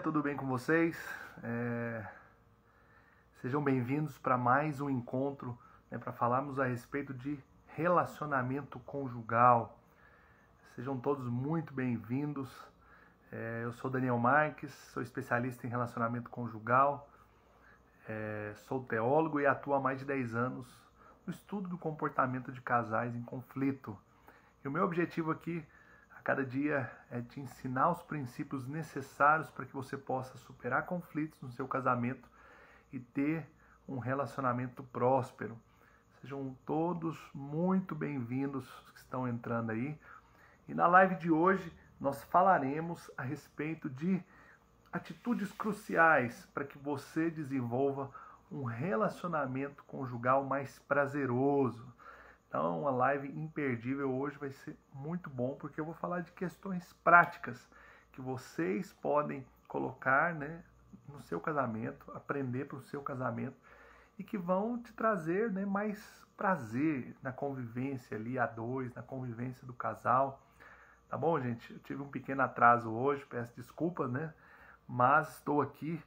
Tudo bem com vocês? Sejam bem-vindos para mais um encontro, para falarmos a respeito de relacionamento conjugal. Sejam todos muito bem-vindos. Eu sou Daniel Marques, sou especialista em relacionamento conjugal, sou teólogo e atuo há mais de 10 anos no estudo do comportamento de casais em conflito. E o meu objetivo aqui cada dia é te ensinar os princípios necessários para que você possa superar conflitos no seu casamento e ter um relacionamento próspero. Sejam todos muito bem-vindos que estão entrando aí. E na live de hoje nós falaremos a respeito de atitudes cruciais para que você desenvolva um relacionamento conjugal mais prazeroso. Então, uma live imperdível hoje vai ser muito bom, porque eu vou falar de questões práticas que vocês podem colocar, no seu casamento, aprender para o seu casamento e que vão te trazer, mais prazer na convivência ali a dois, na convivência do casal. Tá bom, gente? Eu tive um pequeno atraso hoje, peço desculpas, mas estou aqui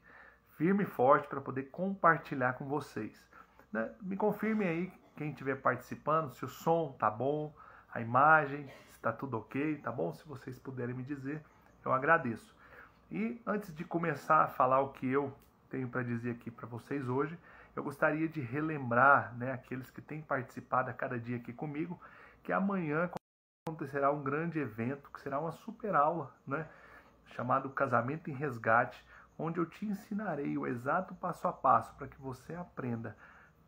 firme e forte para poder compartilhar com vocês. Me confirmem aí, quem estiver participando, se o som tá bom, a imagem, se está tudo ok, tá bom? Se vocês puderem me dizer, eu agradeço. E antes de começar a falar o que eu tenho para dizer aqui para vocês hoje, eu gostaria de relembrar, aqueles que têm participado a cada dia aqui comigo, que amanhã acontecerá um grande evento, que será uma super aula, chamado Casamento em Resgate, onde eu te ensinarei o exato passo a passo para que você aprenda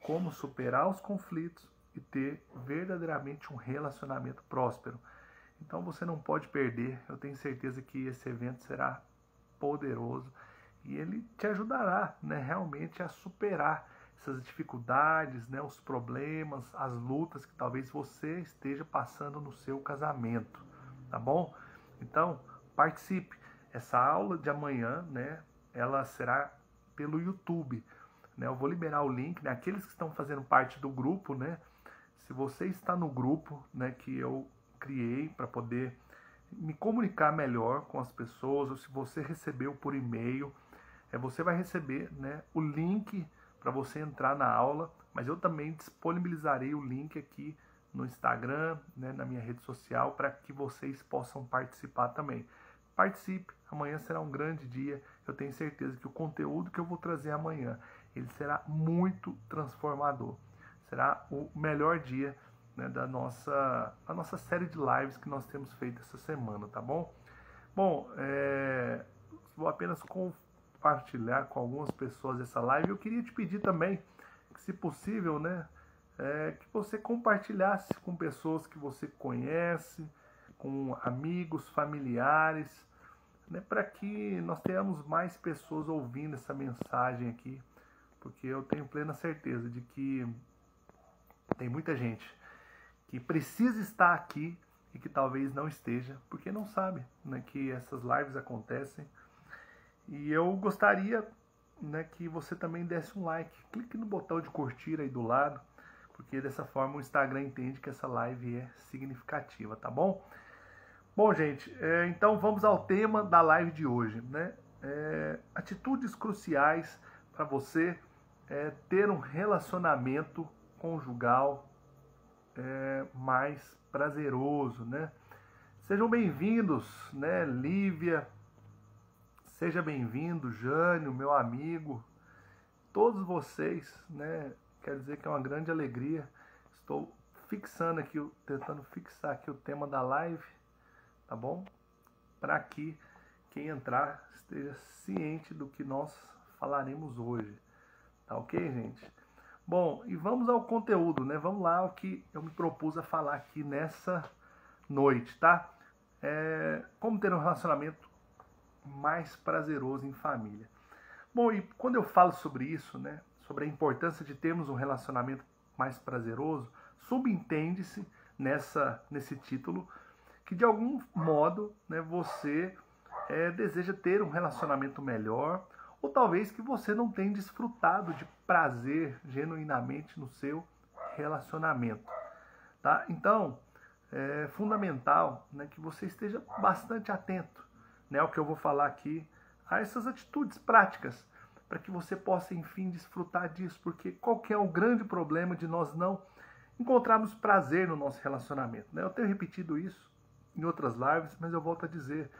como superar os conflitos e ter verdadeiramente um relacionamento próspero. Então você não pode perder, eu tenho certeza que esse evento será poderoso e ele te ajudará, realmente a superar essas dificuldades, os problemas, as lutas que talvez você esteja passando no seu casamento, tá bom? Então, participe. Essa aula de amanhã, ela será pelo YouTube. Eu vou liberar o link, aqueles que estão fazendo parte do grupo, se você está no grupo, que eu criei para poder me comunicar melhor com as pessoas, ou se você recebeu por e-mail, você vai receber, o link para você entrar na aula, mas eu também disponibilizarei o link aqui no Instagram, na minha rede social, para que vocês possam participar também. Participe, amanhã será um grande dia, eu tenho certeza que o conteúdo que eu vou trazer amanhã, ele será muito transformador. Será o melhor dia da nossa série de lives que nós temos feito essa semana, tá bom? Bom, vou apenas compartilhar com algumas pessoas essa live. Eu queria te pedir também que, se possível, que você compartilhasse com pessoas que você conhece, com amigos, familiares, para que nós tenhamos mais pessoas ouvindo essa mensagem aqui, porque eu tenho plena certeza de que tem muita gente que precisa estar aqui e que talvez não esteja, porque não sabe que essas lives acontecem. E eu gostaria que você também desse um like, clique no botão de curtir aí do lado, porque dessa forma o Instagram entende que essa live é significativa, tá bom? Bom, gente, então vamos ao tema da live de hoje, atitudes cruciais para você ter um relacionamento conjugal mais prazeroso, Sejam bem-vindos, Lívia, seja bem-vindo, Jânio, meu amigo, todos vocês, quer dizer que é uma grande alegria. Estou fixando aqui, tentando fixar aqui o tema da live, tá bom? Para que quem entrar esteja ciente do que nós falaremos hoje. Tá ok, gente? Bom, e vamos ao conteúdo, Vamos lá, o que eu me propus a falar aqui nessa noite, tá? Como ter um relacionamento mais prazeroso em família. Bom, e quando eu falo sobre isso, sobre a importância de termos um relacionamento mais prazeroso, subentende-se nesse título que, de algum modo, você deseja ter um relacionamento melhor, ou talvez que você não tenha desfrutado de prazer genuinamente no seu relacionamento, tá? Então, é fundamental que você esteja bastante atento ao que eu vou falar aqui a essas atitudes práticas, para que você possa, enfim, desfrutar disso, porque qual que é o grande problema de nós não encontrarmos prazer no nosso relacionamento, né? Eu tenho repetido isso em outras lives, mas eu volto a dizer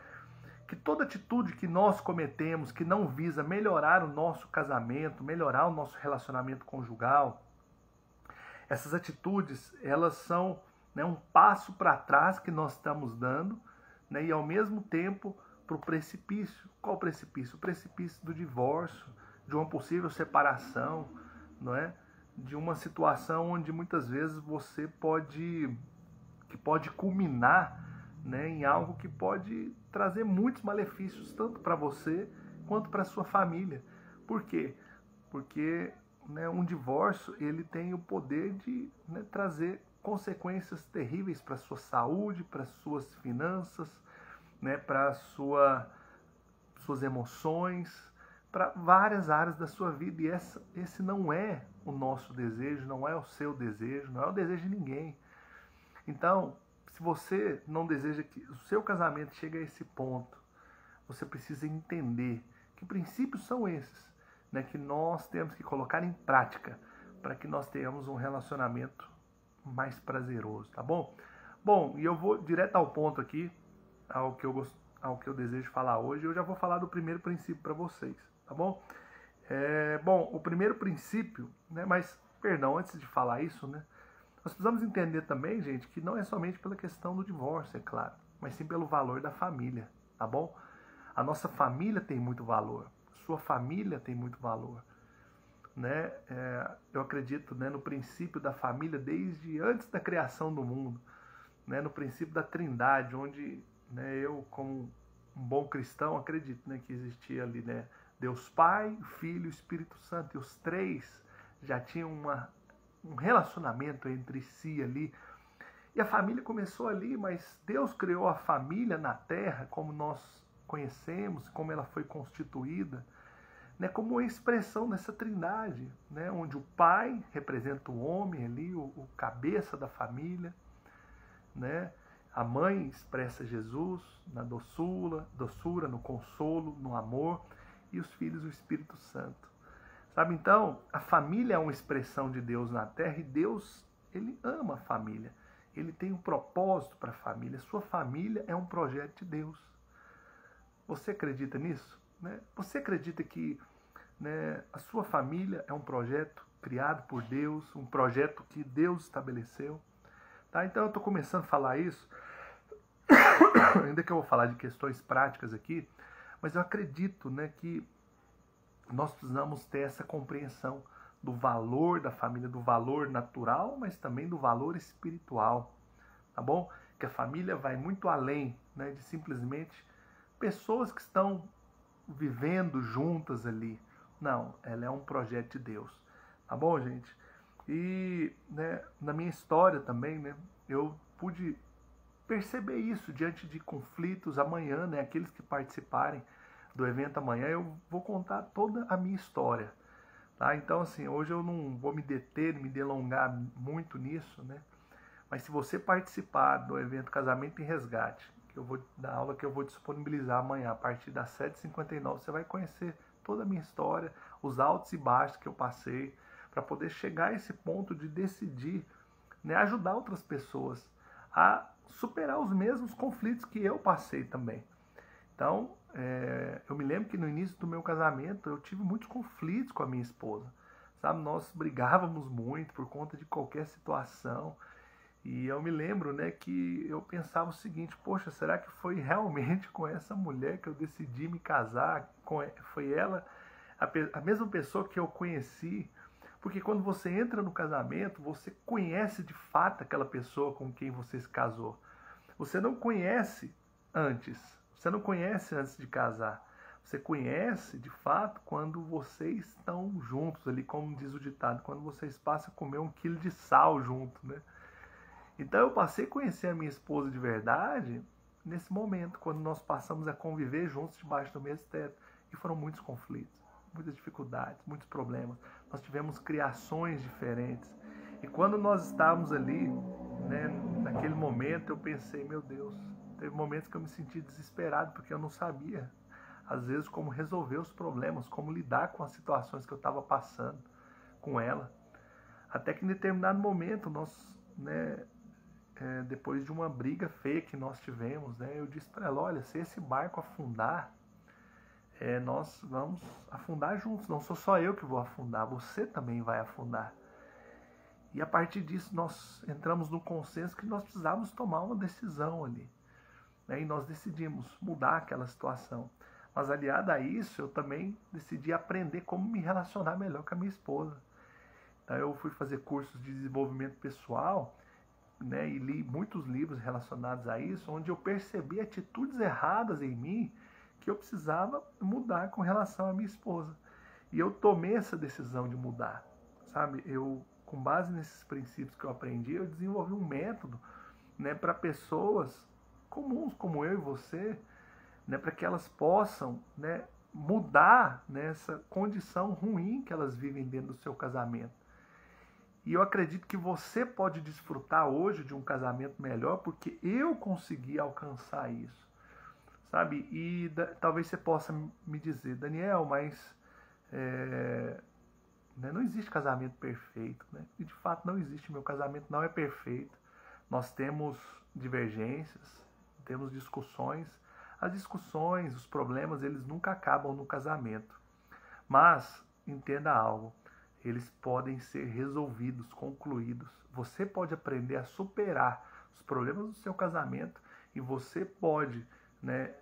que toda atitude que nós cometemos que não visa melhorar o nosso casamento, melhorar o nosso relacionamento conjugal, essas atitudes, elas são, né, um passo para trás que nós estamos dando, né, e ao mesmo tempo para o precipício. Qual o precipício? O precipício do divórcio, de uma possível separação, não é? De uma situação onde muitas vezes você pode culminar, né, em algo que pode trazer muitos malefícios, tanto para você quanto para sua família. Por quê? Porque, né, um divórcio ele tem o poder de, né, trazer consequências terríveis para a sua saúde, para as suas finanças, né, para suas emoções, para várias áreas da sua vida. E esse não é o nosso desejo, não é o seu desejo, não é o desejo de ninguém. Então, se você não deseja que o seu casamento chegue a esse ponto, você precisa entender que princípios são esses, né, que nós temos que colocar em prática para que nós tenhamos um relacionamento mais prazeroso, tá bom? Bom, e eu vou direto ao ponto aqui, ao que eu desejo falar hoje. Eu já vou falar do primeiro princípio para vocês, tá bom? Bom, o primeiro princípio, né, mas, perdão, antes de falar isso, né, nós precisamos entender também, gente, que não é somente pela questão do divórcio, é claro, mas sim pelo valor da família, tá bom? A nossa família tem muito valor, sua família tem muito valor, né? Eu acredito, né, no princípio da família desde antes da criação do mundo, né, no princípio da Trindade, onde, né, eu, como um bom cristão, acredito, né, que existia ali, né, Deus Pai, Filho e Espírito Santo, e os três já tinham um relacionamento entre si ali. E a família começou ali, mas Deus criou a família na terra, como nós conhecemos, como ela foi constituída, né, como uma expressão dessa trindade, né, onde o pai representa o homem ali, o cabeça da família, né, a mãe expressa Jesus na doçura, no consolo, no amor, e os filhos o Espírito Santo. Sabe, então, a família é uma expressão de Deus na terra, e Deus, ele ama a família. Ele tem um propósito para a família. Sua família é um projeto de Deus. Você acredita nisso? Né? Você acredita que, né, a sua família é um projeto criado por Deus, um projeto que Deus estabeleceu? Tá? Então eu estou começando a falar isso, ainda que eu vou falar de questões práticas aqui, mas eu acredito, né, que nós precisamos ter essa compreensão do valor da família, do valor natural, mas também do valor espiritual, tá bom? Que a família vai muito além, né, de simplesmente pessoas que estão vivendo juntas ali. Não, ela é um projeto de Deus, tá bom, gente? E, né, na minha história também, né, eu pude perceber isso diante de conflitos amanhã, né, aqueles que participarem do evento amanhã, eu vou contar toda a minha história, tá? Então, assim, hoje eu não vou me deter, me delongar muito nisso, né? Mas se você participar do evento Casamento em Resgate, que eu vou dar aula, que eu vou disponibilizar amanhã a partir das 7h59, você vai conhecer toda a minha história, os altos e baixos que eu passei, para poder chegar a esse ponto de decidir, né, ajudar outras pessoas a superar os mesmos conflitos que eu passei também. Então, eu me lembro que no início do meu casamento eu tive muitos conflitos com a minha esposa, sabe? Nós brigávamos muito por conta de qualquer situação, e eu me lembro, né, que eu pensava o seguinte: poxa, será que foi realmente com essa mulher que eu decidi me casar? Foi ela a mesma pessoa que eu conheci? Porque quando você entra no casamento, você conhece de fato aquela pessoa com quem você se casou. Você não conhece antes. Você não conhece antes de casar. Você conhece, de fato, quando vocês estão juntos ali, como diz o ditado, quando vocês passam a comer 1 quilo de sal junto, né? Então eu passei a conhecer a minha esposa de verdade nesse momento, quando nós passamos a conviver juntos debaixo do mesmo teto. E foram muitos conflitos, muitas dificuldades, muitos problemas. Nós tivemos criações diferentes. E quando nós estávamos ali, né, naquele momento, eu pensei, meu Deus, teve momentos que eu me senti desesperado, porque eu não sabia às vezes como resolver os problemas, como lidar com as situações que eu estava passando com ela. Até que em determinado momento, nós, né, depois de uma briga feia que nós tivemos, né, eu disse para ela, olha, se esse barco afundar, nós vamos afundar juntos, não sou só eu que vou afundar, você também vai afundar. E a partir disso nós entramos no consenso que nós precisávamos tomar uma decisão ali, né, e nós decidimos mudar aquela situação. Mas aliado a isso, eu também decidi aprender como me relacionar melhor com a minha esposa. Então eu fui fazer cursos de desenvolvimento pessoal, né, e li muitos livros relacionados a isso, onde eu percebi atitudes erradas em mim que eu precisava mudar com relação à minha esposa. E eu tomei essa decisão de mudar, sabe? Eu, com base nesses princípios que eu aprendi, eu desenvolvi um método, né, para pessoas comuns como eu e você, né, para que elas possam, né, mudar nessa condição ruim que elas vivem dentro do seu casamento. E eu acredito que você pode desfrutar hoje de um casamento melhor porque eu consegui alcançar isso, sabe? E talvez você possa me dizer, Daniel, mas né, não existe casamento perfeito, né? E de fato não existe, meu casamento não é perfeito. Nós temos divergências, temos discussões. As discussões, os problemas, eles nunca acabam no casamento. Mas entenda algo, eles podem ser resolvidos, concluídos. Você pode aprender a superar os problemas do seu casamento e você pode, né,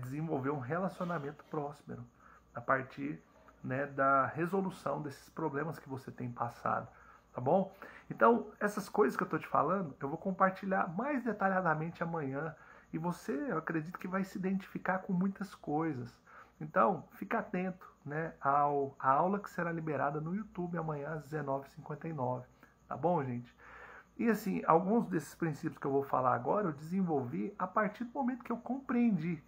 desenvolver um relacionamento próspero a partir, né, da resolução desses problemas que você tem passado, tá bom? Então, essas coisas que eu estou te falando, eu vou compartilhar mais detalhadamente amanhã e você, eu acredito que vai se identificar com muitas coisas. Então, fica atento, né, à aula que será liberada no YouTube amanhã às 19h59. Tá bom, gente? E assim, alguns desses princípios que eu vou falar agora, eu desenvolvi a partir do momento que eu compreendi,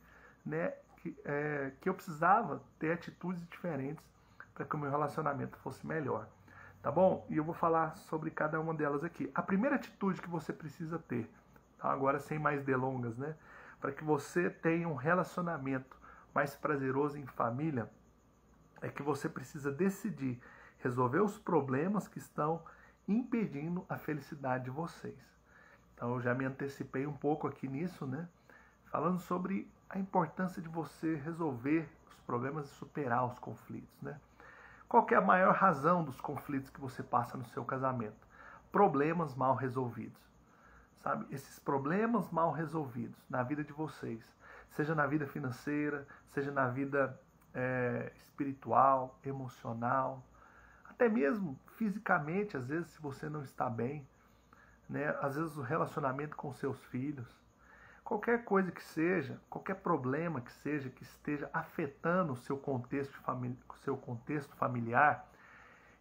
né, que eu precisava ter atitudes diferentes para que o meu relacionamento fosse melhor. Tá bom? E eu vou falar sobre cada uma delas aqui. A primeira atitude que você precisa ter, tá? Agora sem mais delongas, né, para que você tenha um relacionamento mais prazeroso em família, é que você precisa decidir resolver os problemas que estão impedindo a felicidade de vocês. Então eu já me antecipei um pouco aqui nisso, né? Falando sobre a importância de você resolver os problemas e superar os conflitos, né? Qual que é a maior razão dos conflitos que você passa no seu casamento? Problemas mal resolvidos. Sabe? Esses problemas mal resolvidos na vida de vocês, seja na vida financeira, seja na vida espiritual, emocional, até mesmo fisicamente, às vezes se você não está bem, né? Às vezes o relacionamento com seus filhos, qualquer coisa que seja, qualquer problema que seja, que esteja afetando o seu contexto familiar,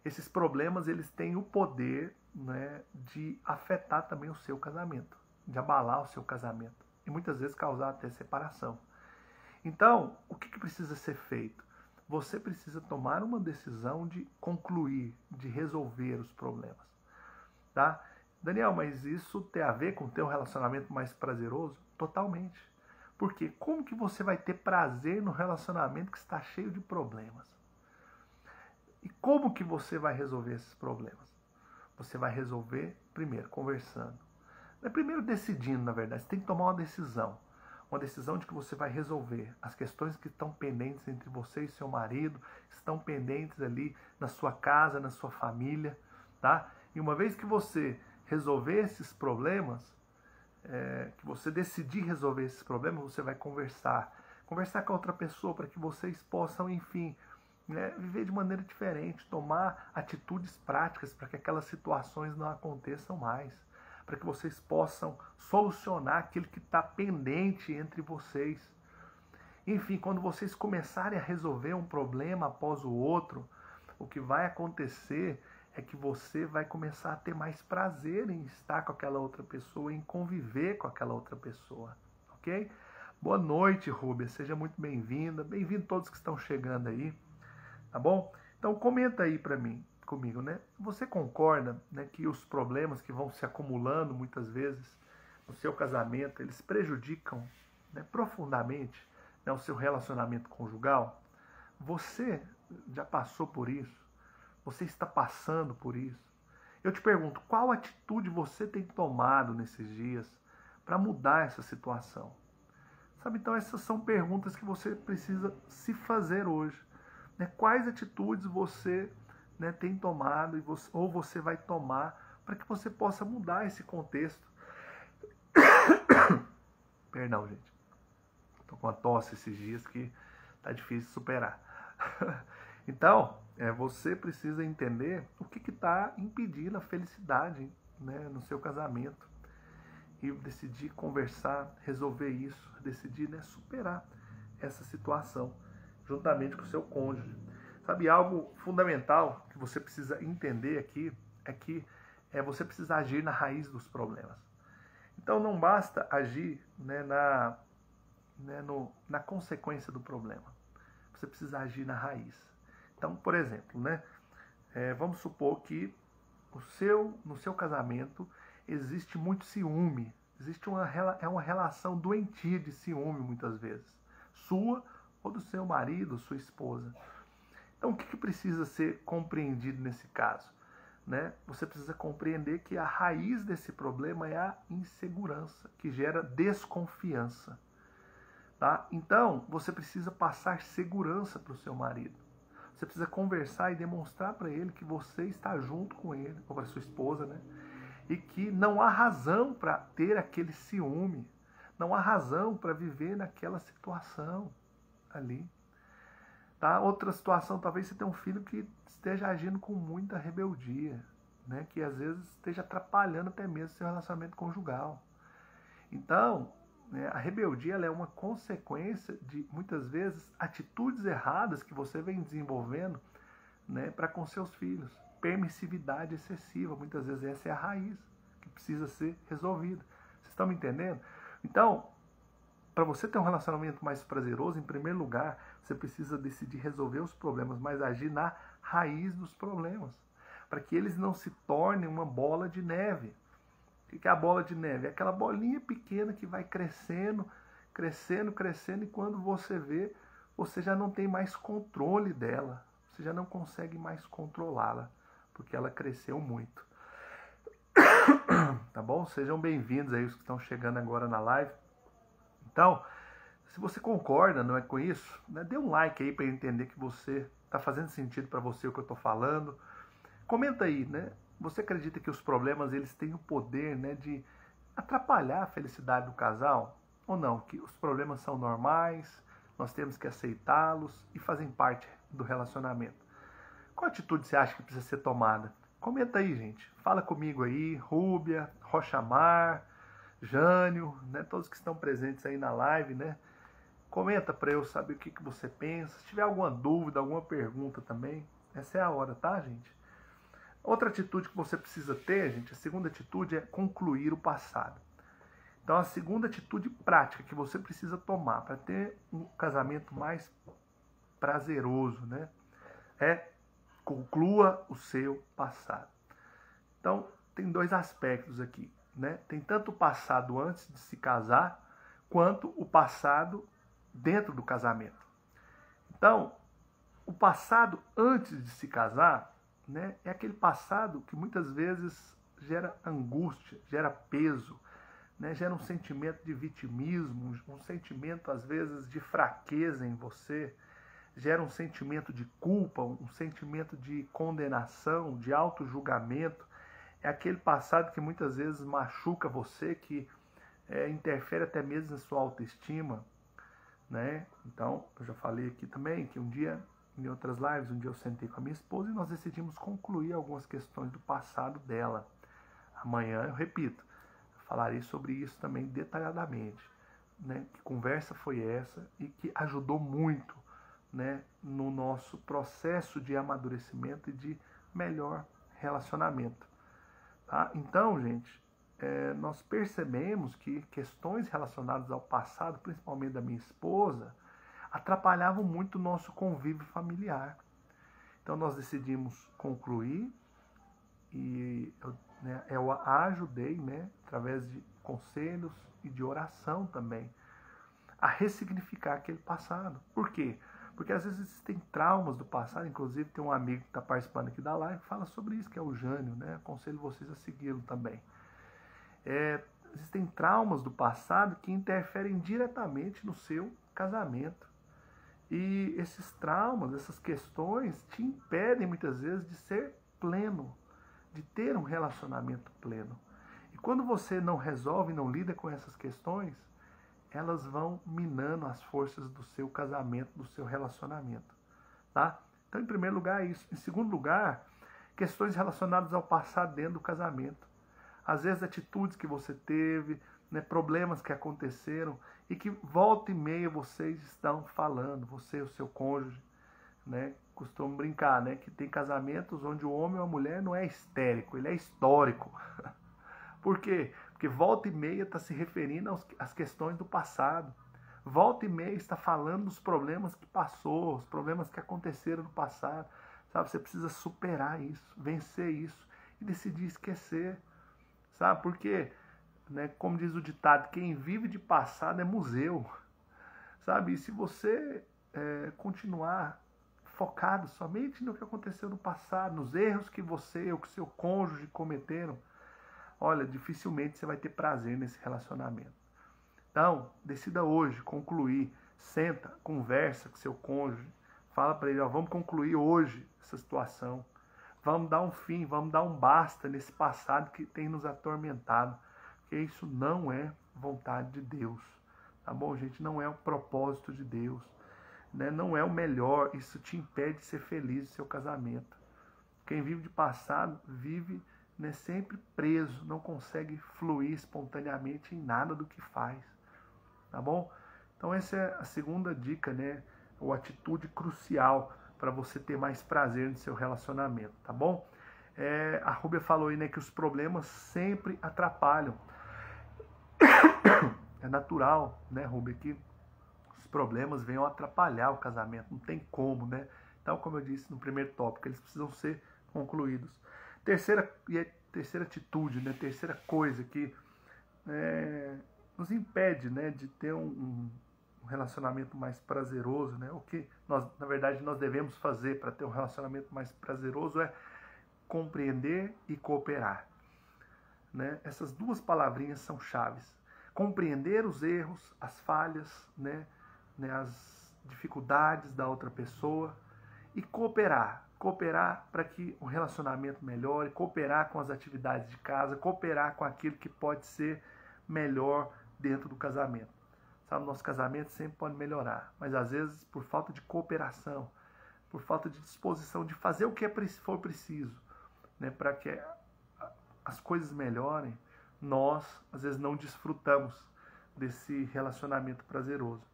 esses problemas eles têm o poder, né, de afetar também o seu casamento, de abalar o seu casamento e muitas vezes causar até separação. Então, o que precisa ser feito? Você precisa tomar uma decisão de concluir, de resolver os problemas, tá? Daniel, mas isso tem a ver com ter um relacionamento mais prazeroso? Totalmente. Porque como que você vai ter prazer no relacionamento que está cheio de problemas? E como que você vai resolver esses problemas? Você vai resolver, primeiro, conversando. Primeiro decidindo, na verdade. Você tem que tomar uma decisão. Uma decisão de que você vai resolver as questões que estão pendentes entre você e seu marido, estão pendentes ali na sua casa, na sua família, tá? E uma vez que você resolver esses problemas, que você decidir resolver esses problemas, você vai conversar com a outra pessoa para que vocês possam, enfim, né, viver de maneira diferente, tomar atitudes práticas para que aquelas situações não aconteçam mais, para que vocês possam solucionar aquilo que está pendente entre vocês. Enfim, quando vocês começarem a resolver um problema após o outro, o que vai acontecer é que você vai começar a ter mais prazer em estar com aquela outra pessoa, em conviver com aquela outra pessoa, ok? Boa noite, Rúbia, seja muito bem-vinda, bem-vindo todos que estão chegando aí, tá bom? Então comenta aí para mim, comigo, né? Você concorda, né, que os problemas que vão se acumulando muitas vezes no seu casamento, eles prejudicam, né, profundamente né, o seu relacionamento conjugal, você já passou por isso? Você está passando por isso? Eu te pergunto, qual atitude você tem tomado nesses dias para mudar essa situação? Sabe, então essas são perguntas que você precisa se fazer hoje. Né? Quais atitudes você, né, tem tomado ou você vai tomar para que você possa mudar esse contexto? Perdão, gente. Estou com a tosse esses dias que tá difícil de superar. Então, você precisa entender o que está impedindo a felicidade, né, no seu casamento. E decidir conversar, resolver isso, decidir, né, superar essa situação juntamente com o seu cônjuge. Sabe, algo fundamental que você precisa entender aqui é que você precisa agir na raiz dos problemas. Então não basta agir, né, na consequência do problema. Você precisa agir na raiz. Então, por exemplo, né, vamos supor que no seu casamento existe muito ciúme. Existe uma relação doentia de ciúme, muitas vezes. Sua ou do seu marido, sua esposa. Então, o que precisa ser compreendido nesse caso? Né? Você precisa compreender que a raiz desse problema é a insegurança, que gera desconfiança. Tá? Então, você precisa passar segurança para o seu marido. Você precisa conversar e demonstrar para ele que você está junto com ele, ou para sua esposa, né? E que não há razão para ter aquele ciúme, não há razão para viver naquela situação ali. Tá? Outra situação, talvez você tenha um filho que esteja agindo com muita rebeldia, né? Que às vezes esteja atrapalhando até mesmo seu relacionamento conjugal. Então, né, a rebeldia ela é uma consequência de, muitas vezes, atitudes erradas que você vem desenvolvendo, né, para com seus filhos. Permissividade excessiva, muitas vezes essa é a raiz que precisa ser resolvida. Vocês estão me entendendo? Então, para você ter um relacionamento mais prazeroso, em primeiro lugar, você precisa decidir resolver os problemas, mas agir na raiz dos problemas, para que eles não se tornem uma bola de neve. O que é a bola de neve? É aquela bolinha pequena que vai crescendo, crescendo, crescendo, e quando você vê, você já não tem mais controle dela. Você já não consegue mais controlá-la, porque ela cresceu muito. Tá bom? Sejam bem-vindos aí os que estão chegando agora na live. Então, se você concorda, não é, com isso, né, dê um like aí para eu entender que você está fazendo sentido para você o que eu estou falando. Comenta aí, né? Você acredita que os problemas eles têm o poder, né, de atrapalhar a felicidade do casal? Ou não? Que os problemas são normais, nós temos que aceitá-los e fazem parte do relacionamento. Qual atitude você acha que precisa ser tomada? Comenta aí, gente. Fala comigo aí, Rúbia, Rochamar, Jânio, né, todos que estão presentes aí na live, né? Comenta para eu saber o que você pensa. Se tiver alguma dúvida, alguma pergunta também, essa é a hora, tá, gente? Outra atitude que você precisa ter, gente, a segunda atitude é concluir o passado. Então, a segunda atitude prática que você precisa tomar para ter um casamento mais prazeroso, né, é conclua o seu passado. Então, tem dois aspectos aqui, né? Tem tanto o passado antes de se casar, quanto o passado dentro do casamento. Então, o passado antes de se casar, né, é aquele passado que muitas vezes gera angústia, gera peso, né, gera um sentimento de vitimismo, um sentimento às vezes de fraqueza em você, gera um sentimento de culpa, um sentimento de condenação, de auto-julgamento. É aquele passado que muitas vezes machuca você, que interfere até mesmo na sua autoestima, né? Então, eu já falei aqui também que um dia, em outras lives, um dia eu sentei com a minha esposa e nós decidimos concluir algumas questões do passado dela. Amanhã, eu repito, eu falarei sobre isso também detalhadamente, né? Que conversa foi essa e que ajudou muito, né, no nosso processo de amadurecimento e de melhor relacionamento. Tá? Então, gente, nós percebemos que questões relacionadas ao passado, principalmente da minha esposa, atrapalhavam muito o nosso convívio familiar. Então nós decidimos concluir e eu a ajudei, né, através de conselhos e de oração também, a ressignificar aquele passado. Por quê? Porque às vezes existem traumas do passado, inclusive tem um amigo que está participando aqui da live que fala sobre isso, que é o Jânio, né? Aconselho vocês a segui-lo também. Existem traumas do passado que interferem diretamente no seu casamento. E esses traumas, essas questões te impedem muitas vezes de ser pleno, de ter um relacionamento pleno. E quando você não resolve, não lida com essas questões, elas vão minando as forças do seu casamento, do seu relacionamento. Tá? Então, em primeiro lugar, é isso. Em segundo lugar, questões relacionadas ao passado dentro do casamento. Às vezes, atitudes que você teve, né, problemas que aconteceram e que volta e meia vocês estão falando, você e o seu cônjuge, né? Costumo brincar, né, que tem casamentos onde o homem ou a mulher não é histérico, ele é histórico. Por quê? Porque volta e meia está se referindo às questões do passado. Volta e meia está falando dos problemas que passou, os problemas que aconteceram no passado. Sabe? Você precisa superar isso, vencer isso e decidir esquecer. Sabe? Porque, né, como diz o ditado, quem vive de passado é museu. Sabe? E se você continuar focado somente no que aconteceu no passado, nos erros que você ou que seu cônjuge cometeram, olha, dificilmente você vai ter prazer nesse relacionamento. Então, decida hoje concluir, senta, conversa com seu cônjuge, fala para ele, ó, vamos concluir hoje essa situação, vamos dar um fim, vamos dar um basta nesse passado que tem nos atormentado, porque isso não é vontade de Deus, tá bom, gente? Não é o propósito de Deus, né? Não é o melhor, isso te impede de ser feliz no seu casamento. Quem vive de passado vive, né, sempre preso, não consegue fluir espontaneamente em nada do que faz, tá bom? Então essa é a segunda dica, né, ou atitude crucial para você ter mais prazer no seu relacionamento, tá bom? A Rúbia falou aí, né, que os problemas sempre atrapalham. É natural, né, Rúbia, que os problemas venham atrapalhar o casamento, não tem como, né? Então, como eu disse no primeiro tópico, eles precisam ser concluídos. Terceira atitude, né? Terceira coisa que nos impede, né, de ter um relacionamento mais prazeroso, né? O que na verdade nós devemos fazer para ter um relacionamento mais prazeroso é compreender e cooperar, né? Essas duas palavrinhas são chaves. Compreender os erros, as falhas, né, as dificuldades da outra pessoa e cooperar para que o relacionamento melhore, cooperar com as atividades de casa, cooperar com aquilo que pode ser melhor dentro do casamento. Sabe, nosso casamento sempre pode melhorar, mas às vezes por falta de cooperação, por falta de disposição de fazer o que for preciso, né, para que as coisas melhorem, nós às vezes não desfrutamos desse relacionamento prazeroso.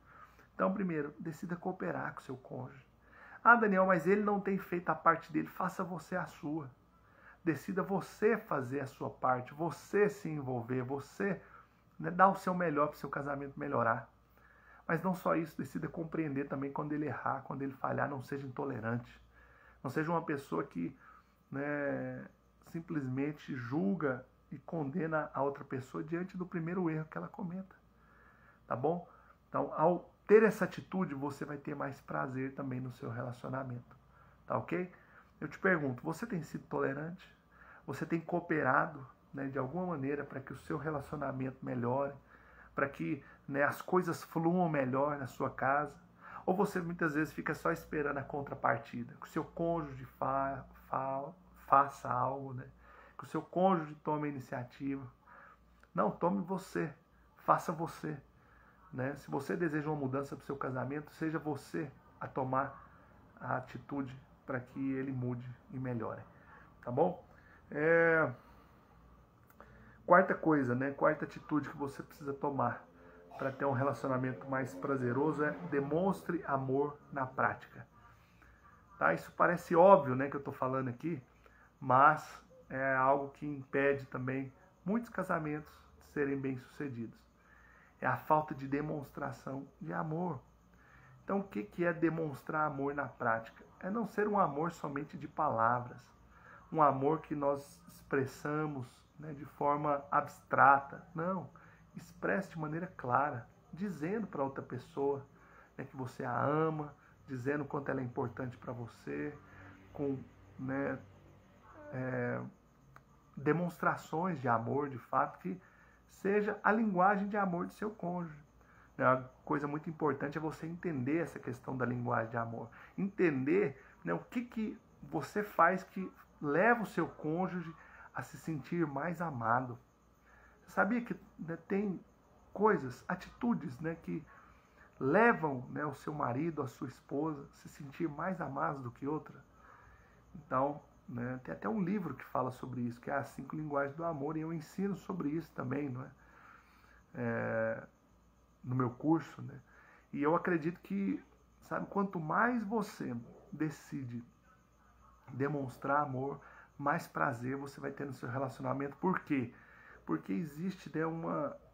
Então, primeiro, decida cooperar com seu cônjuge. Ah, Daniel, mas ele não tem feito a parte dele. Faça você a sua. Decida você fazer a sua parte, você se envolver, você, né, dar o seu melhor para o seu casamento melhorar. Mas não só isso, decida compreender também quando ele errar, quando ele falhar, não seja intolerante. Não seja uma pessoa que, né, simplesmente julga e condena a outra pessoa diante do primeiro erro que ela cometa. Tá bom? Então, ao ter essa atitude, você vai ter mais prazer também no seu relacionamento. Tá ok? Eu te pergunto, você tem sido tolerante? Você tem cooperado, né, de alguma maneira para que o seu relacionamento melhore? Para que, né, as coisas fluam melhor na sua casa? Ou você muitas vezes fica só esperando a contrapartida? Que o seu cônjuge faça algo, né? Que o seu cônjuge tome a iniciativa. Não, tome você. Faça você. Né? Se você deseja uma mudança para o seu casamento, seja você a tomar a atitude para que ele mude e melhore. Tá bom? Quarta coisa, né? Quarta atitude que você precisa tomar para ter um relacionamento mais prazeroso é demonstre amor na prática. Tá? Isso parece óbvio, né, que eu estou falando aqui, mas é algo que impede também muitos casamentos de serem bem-sucedidos. É a falta de demonstração de amor. Então, o que é demonstrar amor na prática? É não ser um amor somente de palavras, um amor que nós expressamos, né, de forma abstrata. Não, expresse de maneira clara, dizendo para outra pessoa, né, que você a ama, dizendo o quanto ela é importante para você, com, né, demonstrações de amor, de fato, que seja a linguagem de amor de seu cônjuge. Uma coisa muito importante é você entender essa questão da linguagem de amor. Entender, né, o que você faz que leva o seu cônjuge a se sentir mais amado. Você sabia que, né, tem coisas, atitudes, né, que levam, né, o seu marido, a sua esposa, a se sentir mais amados do que outra? Então, né, tem até um livro que fala sobre isso, que é As 5 Linguagens do Amor, e eu ensino sobre isso também, não é? No meu curso, né? E eu acredito que, sabe, quanto mais você decide demonstrar amor, mais prazer você vai ter no seu relacionamento. Por quê? Porque existe, né,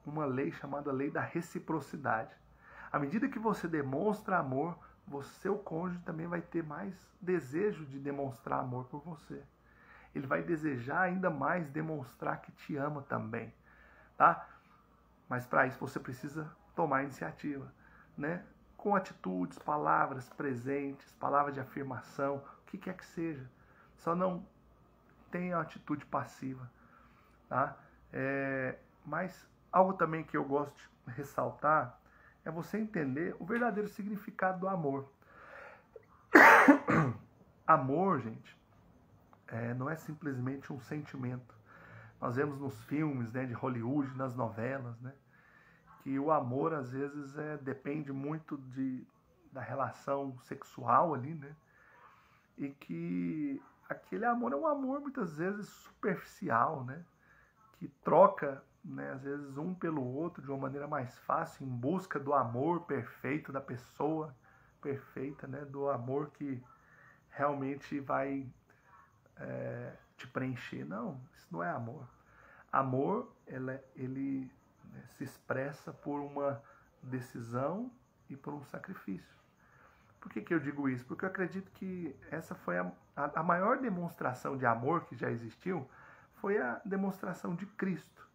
uma lei chamada lei da reciprocidade. À medida que você demonstra amor, seu cônjuge também vai ter mais desejo de demonstrar amor por você. Ele vai desejar ainda mais demonstrar que te ama também, tá? Mas para isso você precisa tomar iniciativa, né? Com atitudes, palavras presentes, palavras de afirmação, o que quer que seja. Só não tenha atitude passiva, tá? Mas algo também que eu gosto de ressaltar é você entender o verdadeiro significado do amor. Amor, gente, não é simplesmente um sentimento. Nós vemos nos filmes, né, de Hollywood, nas novelas, né, que o amor às vezes depende muito da relação sexual ali, né, e que aquele amor é um amor muitas vezes superficial, né, que troca, né, às vezes um pelo outro de uma maneira mais fácil, em busca do amor perfeito, da pessoa perfeita, né, do amor que realmente vai te preencher. Não, isso não é amor. Amor, ele né, se expressa por uma decisão e por um sacrifício. Por que eu digo isso? Porque eu acredito que essa foi a maior demonstração de amor que já existiu, foi a demonstração de Cristo,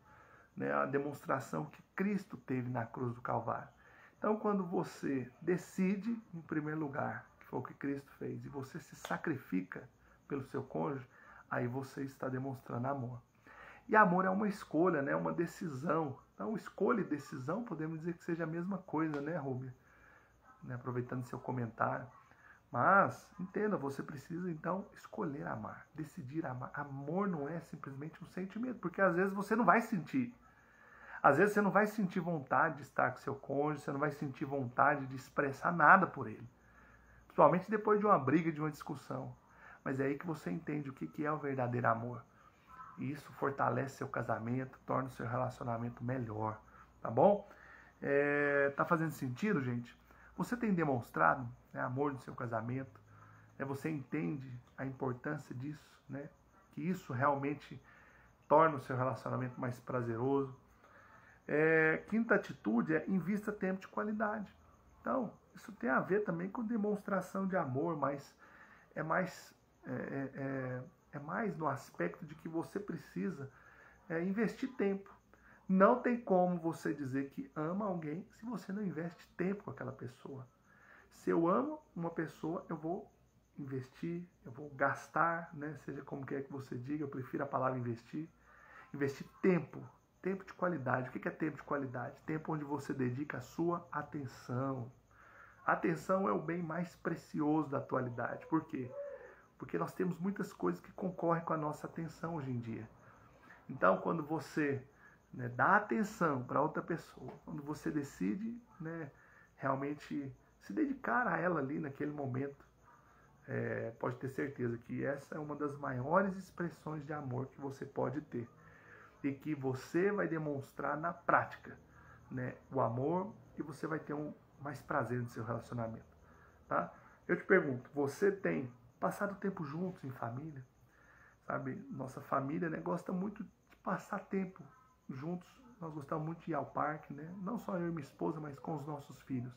né? A demonstração que Cristo teve na cruz do Calvário. Então, quando você decide, em primeiro lugar, que foi o que Cristo fez, e você se sacrifica pelo seu cônjuge, aí você está demonstrando amor. E amor é uma escolha, né? Uma decisão. Então, escolha e decisão, podemos dizer que seja a mesma coisa, né, Rubia? Né? Aproveitando seu comentário. Mas, entenda, você precisa, então, escolher amar, decidir amar. Amor não é simplesmente um sentimento, porque às vezes você não vai sentir. Às vezes você não vai sentir vontade de estar com seu cônjuge, você não vai sentir vontade de expressar nada por ele. Principalmente depois de uma briga, de uma discussão. Mas é aí que você entende o que é o verdadeiro amor. E isso fortalece seu casamento, torna o seu relacionamento melhor, tá bom? Tá fazendo sentido, gente? Você tem demonstrado, né, amor no seu casamento? Você entende a importância disso, né? Que isso realmente torna o seu relacionamento mais prazeroso. Quinta atitude é invista tempo de qualidade. Então, isso tem a ver também com demonstração de amor, mas é mais no aspecto de que você precisa investir tempo. Não tem como você dizer que ama alguém se você não investe tempo com aquela pessoa. Se eu amo uma pessoa, eu vou investir, eu vou gastar, né? Seja como quer que você diga, eu prefiro a palavra investir. Investir tempo, tempo de qualidade. O que é tempo de qualidade? Tempo onde você dedica a sua atenção. A atenção é o bem mais precioso da atualidade. Por quê? Porque nós temos muitas coisas que concorrem com a nossa atenção hoje em dia. Então, quando você, né, dá atenção para outra pessoa, quando você decide, né, realmente se dedicar a ela ali naquele momento, pode ter certeza que essa é uma das maiores expressões de amor que você pode ter. E que você vai demonstrar na prática, né, o amor, e você vai ter mais prazer no seu relacionamento. Tá? Eu te pergunto, você tem passado tempo juntos em família? Sabe, nossa família, né, gosta muito de passar tempo juntos. Nós gostamos muito de ir ao parque, né? Não só eu e minha esposa, mas com os nossos filhos.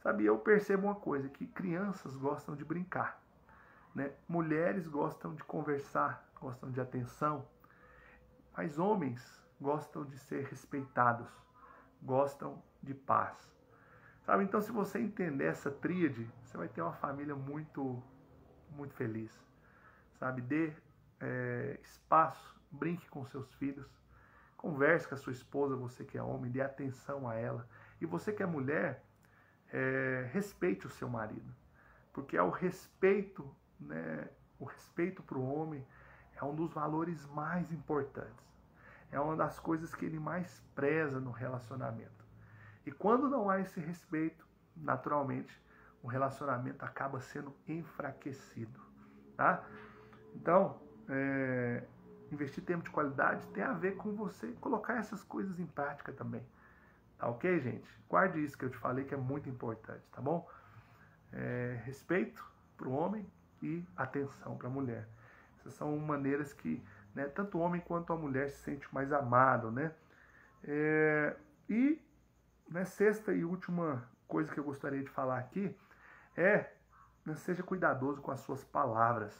Sabe, eu percebo uma coisa, que crianças gostam de brincar, né? Mulheres gostam de conversar, gostam de atenção, mas homens gostam de ser respeitados, gostam de paz. Sabe? Então, se você entender essa tríade, você vai ter uma família muito, muito feliz. Sabe? Dê espaço, brinque com seus filhos, converse com a sua esposa, você que é homem, dê atenção a ela. E você que é mulher, respeite o seu marido. Porque é o respeito, né? O respeito para o homem é um dos valores mais importantes. É uma das coisas que ele mais preza no relacionamento. E quando não há esse respeito, naturalmente, o relacionamento acaba sendo enfraquecido. Tá? Então, investir tempo de qualidade tem a ver com você colocar essas coisas em prática também. Tá ok, gente? Guarde isso que eu te falei, que é muito importante, tá bom? Respeito para o homem e atenção para a mulher. Essas são maneiras que, né, tanto o homem quanto a mulher se sente mais amado, né? E, né, sexta e última coisa que eu gostaria de falar aqui né, seja cuidadoso com as suas palavras,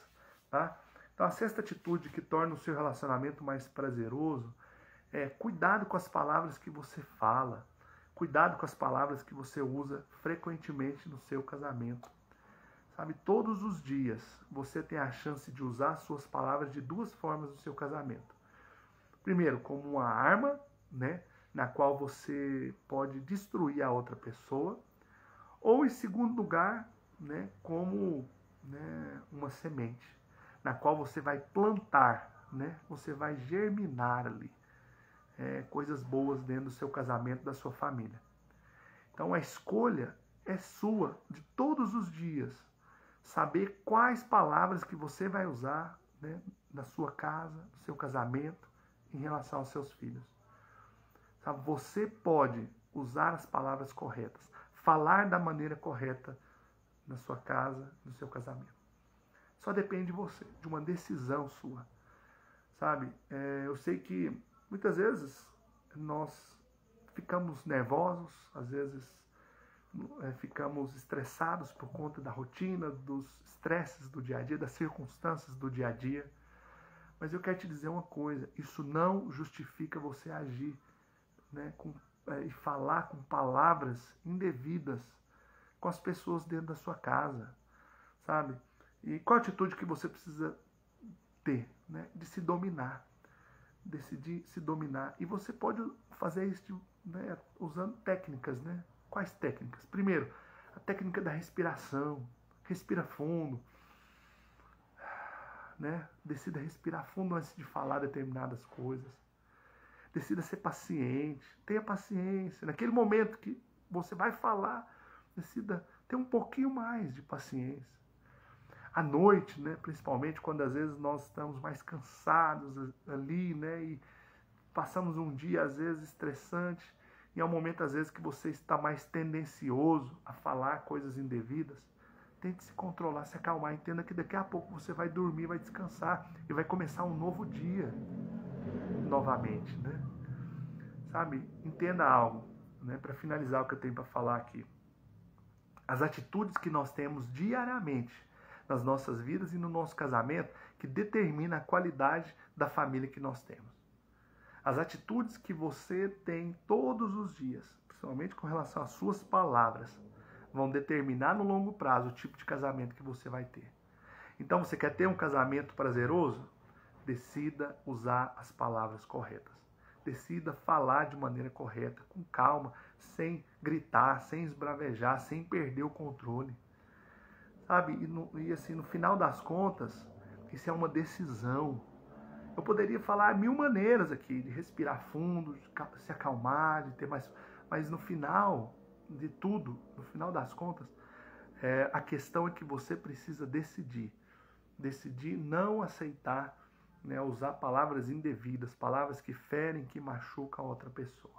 tá? Então, a sexta atitude que torna o seu relacionamento mais prazeroso é cuidado com as palavras que você fala, cuidado com as palavras que você usa frequentemente no seu casamento. Sabe, todos os dias você tem a chance de usar as suas palavras de duas formas no seu casamento. Primeiro, como uma arma, né, na qual você pode destruir a outra pessoa. Ou, em segundo lugar, né, como, né, uma semente, na qual você vai plantar, né, você vai germinar ali coisas boas dentro do seu casamento, da sua família. Então, a escolha é sua, de todos os dias. Saber quais palavras que você vai usar, né, na sua casa, no seu casamento, em relação aos seus filhos. Sabe? Você pode usar as palavras corretas, falar da maneira correta na sua casa, no seu casamento. Só depende de você, de uma decisão sua. Sabe? Eu sei que muitas vezes nós ficamos nervosos, às vezes ficamos estressados por conta da rotina, dos estresses do dia a dia, das circunstâncias do dia a dia. Mas eu quero te dizer uma coisa, isso não justifica você agir, né, e falar com palavras indevidas com as pessoas dentro da sua casa, sabe? E qual a atitude que você precisa ter, né? De se dominar, decidir se dominar. E você pode fazer isso, né, usando técnicas, né? Quais técnicas? Primeiro, a técnica da respiração. Respira fundo, né? Decida respirar fundo antes de falar determinadas coisas. Decida ser paciente. Tenha paciência. Naquele momento que você vai falar, decida ter um pouquinho mais de paciência. À noite, né? Principalmente quando às vezes nós estamos mais cansados ali, né? E passamos um dia às vezes estressante. E é um momento, às vezes, que você está mais tendencioso a falar coisas indevidas. Tente se controlar, se acalmar. Entenda que daqui a pouco você vai dormir, vai descansar e vai começar um novo dia novamente, né? Sabe? Entenda algo, né? Para finalizar o que eu tenho para falar aqui. As atitudes que nós temos diariamente nas nossas vidas e no nosso casamento que determina a qualidade da família que nós temos. As atitudes que você tem todos os dias, principalmente com relação às suas palavras, vão determinar no longo prazo o tipo de casamento que você vai ter. Então, você quer ter um casamento prazeroso? Decida usar as palavras corretas. Decida falar de maneira correta, com calma, sem gritar, sem esbravejar, sem perder o controle. Sabe? E assim, no final das contas, isso é uma decisão. Eu poderia falar mil maneiras aqui, de respirar fundo, de se acalmar, de ter mais... Mas no final de tudo, no final das contas, a questão é que você precisa decidir. Decidir não aceitar, né, usar palavras indevidas, palavras que ferem, que machucam a outra pessoa.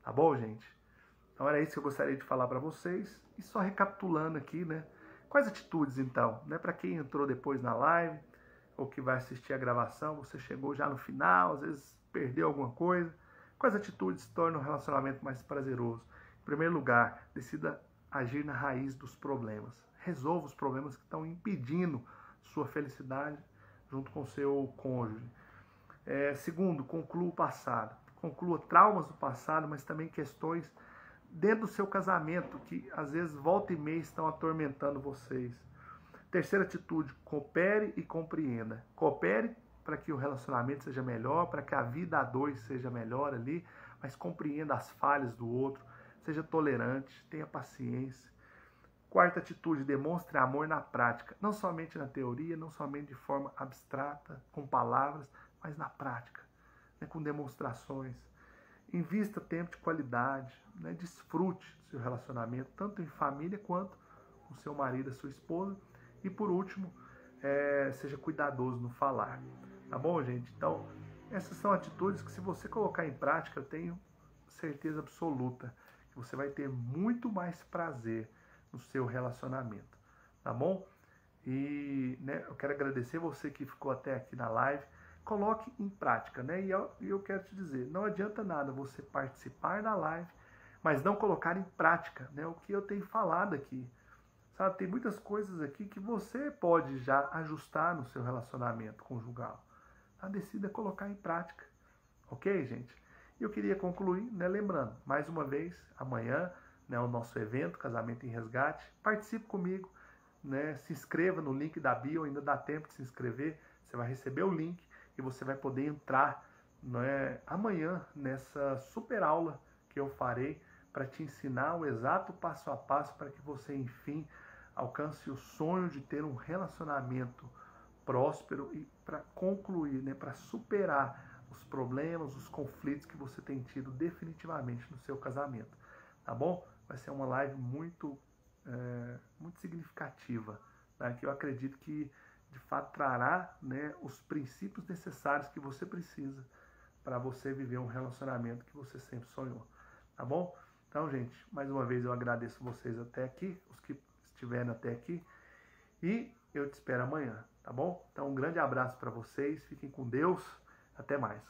Tá bom, gente? Então era isso que eu gostaria de falar para vocês. E só recapitulando aqui, né? Quais atitudes, então? Né, para quem entrou depois na live, ou que vai assistir a gravação, você chegou já no final, às vezes perdeu alguma coisa. Quais atitudes tornam o relacionamento mais prazeroso? Em primeiro lugar, decida agir na raiz dos problemas. Resolva os problemas que estão impedindo sua felicidade junto com o seu cônjuge. Segundo, conclua o passado. Conclua traumas do passado, mas também questões dentro do seu casamento, que às vezes volta e meia estão atormentando vocês. Terceira atitude, coopere e compreenda. Coopere para que o relacionamento seja melhor, para que a vida a dois seja melhor ali, mas compreenda as falhas do outro, seja tolerante, tenha paciência. Quarta atitude, demonstre amor na prática, não somente na teoria, não somente de forma abstrata, com palavras, mas na prática, né, com demonstrações. Invista tempo de qualidade, né, desfrute do seu relacionamento, tanto em família quanto com seu marido, a sua esposa. E por último, seja cuidadoso no falar. Tá bom, gente? Então, essas são atitudes que, se você colocar em prática, eu tenho certeza absoluta que você vai ter muito mais prazer no seu relacionamento. Tá bom? E né, eu quero agradecer você que ficou até aqui na live. Coloque em prática, né? E eu quero te dizer, não adianta nada você participar da live, mas não colocar em prática, né, o que eu tenho falado aqui. Sabe, tem muitas coisas aqui que você pode já ajustar no seu relacionamento conjugal. Tá? Decida colocar em prática. Ok, gente? E eu queria concluir, né, lembrando, mais uma vez, amanhã, né, o nosso evento, Casamento em Resgate. Participe comigo, né, se inscreva no link da bio, ainda dá tempo de se inscrever. Você vai receber o link e você vai poder entrar, né, amanhã nessa super aula que eu farei para te ensinar o exato passo a passo para que você, enfim, alcance o sonho de ter um relacionamento próspero e para concluir, né, para superar os problemas, os conflitos que você tem tido definitivamente no seu casamento. Tá bom? Vai ser uma live muito significativa, tá? Que eu acredito que de fato trará, né, os princípios necessários que você precisa para você viver um relacionamento que você sempre sonhou. Tá bom? Então, gente, mais uma vez eu agradeço vocês até aqui, os que estiveram até aqui, e eu te espero amanhã, tá bom? Então, um grande abraço para vocês, fiquem com Deus, até mais.